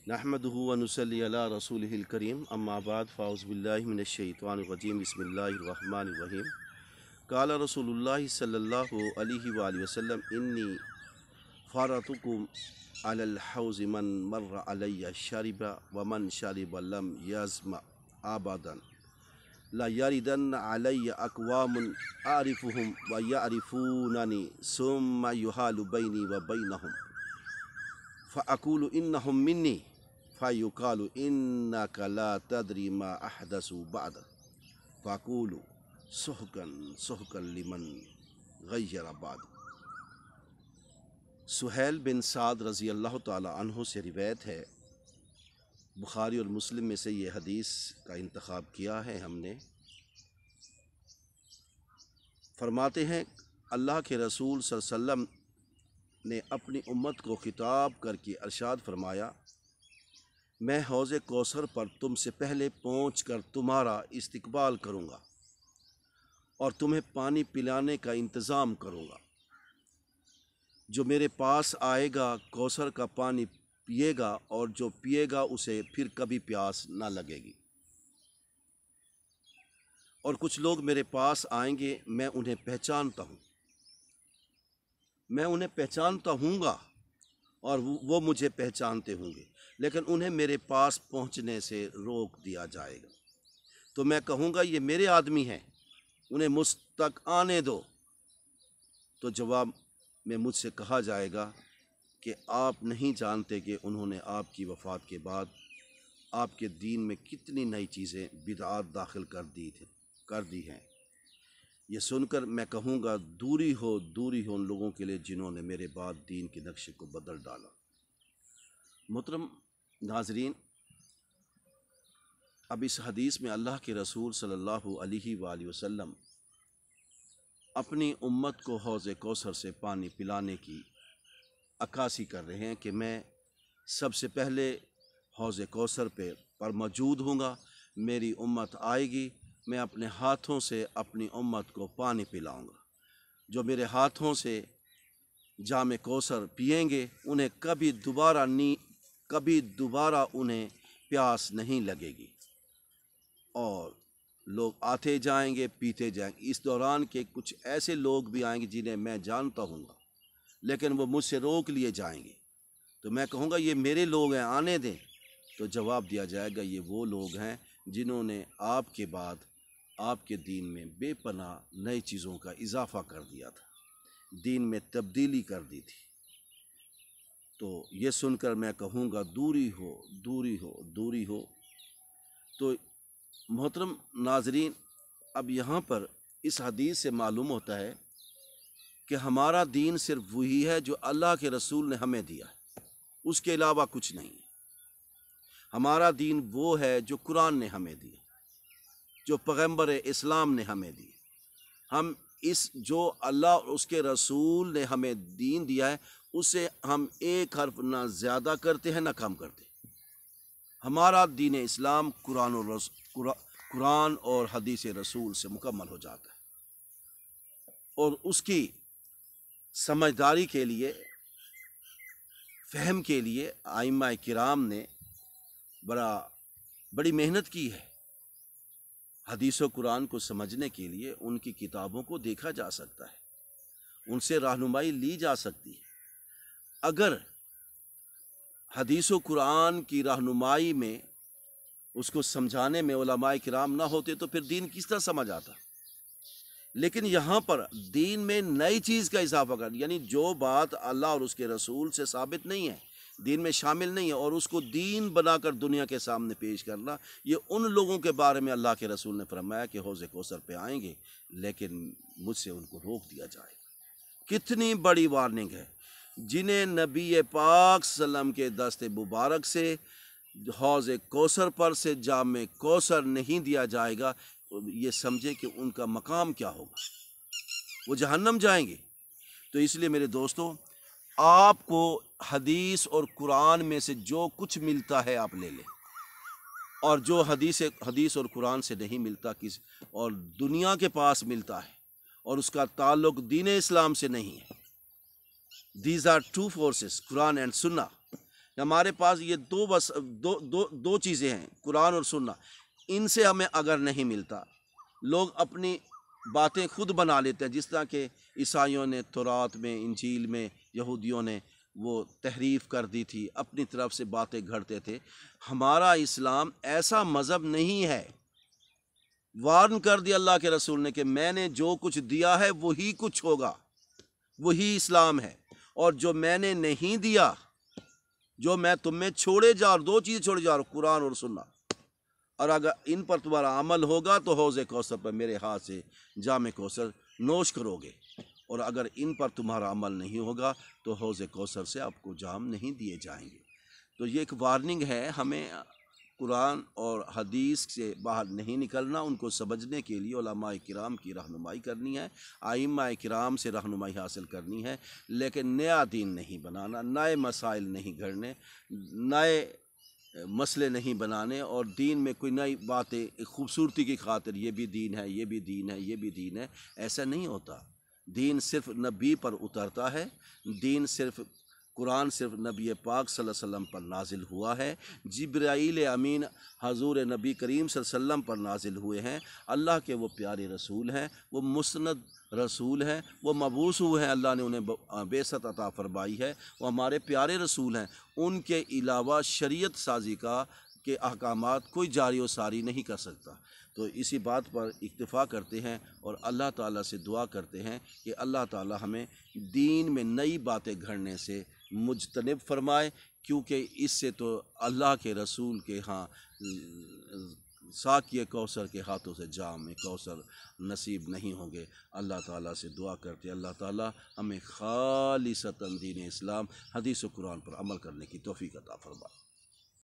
नहमदुहु व नुसल्ली अला रसूलिहिल करीम अम्मा बाद फ़ाउज़ु बिल्लाहि मिनश्शैतानिर रजीम बिस्मिल्लाहिर रहमानिर रहीम। क़ाला रसूलुल्लाहि सल्लल्लाहु अलैहि वसल्लम इन्नी फ़ारतुकुम अलल हौज़ि मन मर्रा अलैया शरिबा व मन शरिबा लम यज़मा अबदन ला यरिदन्ना अलैया अक़वामुन आरिफुहुम व यअरिफूननी सुम्मा युहालु बैनी व बैनहुम फ़अक़ूलु इन्नहुम मिन्नी फ़युक़ालु इन्नका ला तदरी मा अहदसु बअदक फ़अक़ूलु सुहक़न सुहक़न लिमन ग़य्यरा बअदक। सुहैल बिन साद रज़ी अल्लाह ताला अन्हु से रिवायत है, बुखारी और मुस्लिम में से ये हदीस का इंतखाब किया है हमने। फरमाते हैं अल्लाह के रसूल सल्लल्लाहु अलैहि वसल्लम ने अपनी उम्मत को खिताब करके अरशाद फरमाया, मैं हौज़े कौसर पर तुमसे पहले पहुंचकर तुम्हारा इस्तकबाल करूंगा और तुम्हें पानी पिलाने का इंतज़ाम करूंगा। जो मेरे पास आएगा कौसर का पानी पिएगा और जो पिएगा उसे फिर कभी प्यास ना लगेगी। और कुछ लोग मेरे पास आएंगे, मैं उन्हें पहचानता हूँ, मैं उन्हें पहचानता हूँगा और वो मुझे पहचानते होंगे, लेकिन उन्हें मेरे पास पहुँचने से रोक दिया जाएगा। तो मैं कहूँगा ये मेरे आदमी हैं, उन्हें मुझ तक आने दो। तो जवाब में मुझसे कहा जाएगा कि आप नहीं जानते कि उन्होंने आपकी वफ़ात के बाद आपके दीन में कितनी नई चीज़ें बिदआत दाखिल कर दी हैं। ये सुनकर मैं कहूँगा दूरी हो उन लोगों के लिए जिन्होंने मेरे बाद दीन के नक्शे को बदल डाला। मोहतरम नाज़रीन, अब इस हदीस में अल्लाह के रसूल सल्लल्लाहु अलैहि वसल्लम अपनी उम्मत को हौज़े कौसर से पानी पिलाने की अक्कासी कर रहे हैं कि मैं सबसे पहले हौज़े कौसर पर मौजूद हूँगा। मेरी उम्मत आएगी, मैं अपने हाथों से अपनी उम्मत को पानी पिलाऊंगा। जो मेरे हाथों से जामे कौसर पिएंगे उन्हें कभी दोबारा उन्हें प्यास नहीं लगेगी। और लोग आते जाएंगे, पीते जाएंगे। इस दौरान के कुछ ऐसे लोग भी आएंगे जिन्हें मैं जानता हूँगा, लेकिन वो मुझसे रोक लिए जाएंगे। तो मैं कहूँगा ये मेरे लोग हैं, आने दें। तो जवाब दिया जाएगा ये वो लोग हैं जिन्होंने आपके बाद आपके दीन में बेपनाह नई चीज़ों का इजाफ़ा कर दिया था, दीन में तब्दीली कर दी थी। तो ये सुनकर मैं कहूँगा दूरी हो। तो मोहतरम नाज़रीन, अब यहाँ पर इस हदीस से मालूम होता है कि हमारा दीन सिर्फ वही है जो अल्लाह के रसूल ने हमें दिया है, उसके अलावा कुछ नहीं है। हमारा दीन वो है जो कुरान ने हमें दिया, जो पैगम्बर इस्लाम ने हमें दी। हम इस जो अल्लाह और उसके रसूल ने हमें दीन दिया है उसे हम एक हर्फ ना ज़्यादा करते हैं ना कम करते। हमारा दीन इस्लाम कुरान और हदीस रसूल से मुकम्मल हो जाता है। और उसकी समझदारी के लिए, फ़हम के लिए आइम्मा किराम ने बड़ी मेहनत की है। हदीस और कुरान को समझने के लिए उनकी किताबों को देखा जा सकता है, उनसे रहनुमाई ली जा सकती है। अगर हदीस और कुरान की रहनुमाई में, उसको समझाने में उलमाए किराम ना होते तो फिर दीन किस तरह समझ आता। लेकिन यहाँ पर दीन में नई चीज़ का इजाफा कर, यानी जो बात अल्लाह और उसके रसूल से साबित नहीं है, दीन में शामिल नहीं है, और उसको दीन बनाकर दुनिया के सामने पेश करना, ये उन लोगों के बारे में अल्लाह के रसूल ने फरमाया कि हौज़े कौसर पे आएंगे लेकिन मुझसे उनको रोक दिया जाएगा। कितनी बड़ी वार्निंग है। जिन्हें नबी पाक सल्लम के दस्ते मुबारक से हौज़े कौसर पर से जामे कौसर नहीं दिया जाएगा, ये समझे कि उनका मकाम क्या होगा, वो जहन्नम जाएंगे। तो इसलिए मेरे दोस्तों, आपको हदीस और कुरान में से जो कुछ मिलता है आप ले लें, और जो हदीस और कुरान से नहीं मिलता और दुनिया के पास मिलता है और उसका ताल्लुक़ दीन इस्लाम से नहीं है, दीज आर टू फोर्सेस, कुरान एंड सुन्ना। ہمارے پاس یہ دو چیزیں ہیں، قرآن اور سنت، ان سے ہمیں اگر نہیں ملتا، لوگ اپنی باتیں خود بنا لیتے ہیں، جس طرح کہ عیسائیوں نے تورات میں، انجیل میں، یہودیوں نے وہ تحریف کر دی تھی، اپنی طرف سے باتیں گھڑتے تھے۔ ہمارا اسلام ایسا مذہب نہیں ہے۔ وارن کر دیا اللہ کے رسول نے کہ میں نے جو کچھ دیا ہے وہی کچھ ہوگا، وہی اسلام ہے، اور جو میں نے نہیں دیا، جو میں تم میں چھوڑے جا رہا ہوں، دو چیز چھوڑے جا رہا ہوں، قرآن اور سنت، اور اگر ان پر تمہارا عمل ہوگا تو حوض کوثر پر میرے ہاتھ سے جام کوثر نوش کرو گے، اور اگر ان پر تمہارا عمل نہیں ہوگا تو حوض کوثر سے آپ کو جام نہیں دیے جائیں گے۔ تو یہ ایک وارننگ ہے، ہمیں قرآن اور حدیث سے باہر نہیں نکلنا، ان کو سمجھنے کے لیے علماء کرام کی رہنمائی کرنی ہے، ائمہ کرام سے رہنمائی حاصل کرنی ہے، لیکن نیا دین نہیں بنانا، نئے مسائل نہیں گھڑنے، نئے مسئلے نہیں بنانے، اور دین میں کوئی نئی باتیں خوبصورتی کی خاطر یہ بھی دین ہے، یہ بھی دین ہے، یہ بھی دین ہے، ایسا نہیں ہوتا۔ دین صرف نبی پر اترتا ہے، دین صرف قرآن صرف نبی پاک صلی اللہ علیہ وسلم پر نازل ہوا ہے، جبرائیل امین حضور نبی کریم صلی اللہ علیہ وسلم پر نازل ہوئے ہیں، اللہ کے وہ پیارے رسول ہیں، وہ مسند رسول ہیں، وہ مبعوث ہوئے ہیں، اللہ نے انہیں بعثت عطا فرمائی ہے، وہ ہمارے پیارے رسول ہیں، ان کے علاوہ شریعت سازی کے احکامات کوئی جاری و ساری نہیں کر سکتا۔ تو اسی بات پر اکتفا کرتے ہیں اور اللہ تعالیٰ سے دعا کرتے ہیں کہ اللہ تعالیٰ ہمیں دین میں نئی باتیں گھڑنے سے مجتنب فرمائے، کیونکہ اس سے تو اللہ کے رسول کے ہاں ساقی کوثر کے ہاتھوں سے جام کوثر نصیب نہیں ہوں گے۔ اللہ تعالیٰ سے دعا کرتے اللہ تعالیٰ ہمیں خالصتاً دین اسلام، حدیث و قرآن پر عمل کرنے کی توفیق عطا فرمائے۔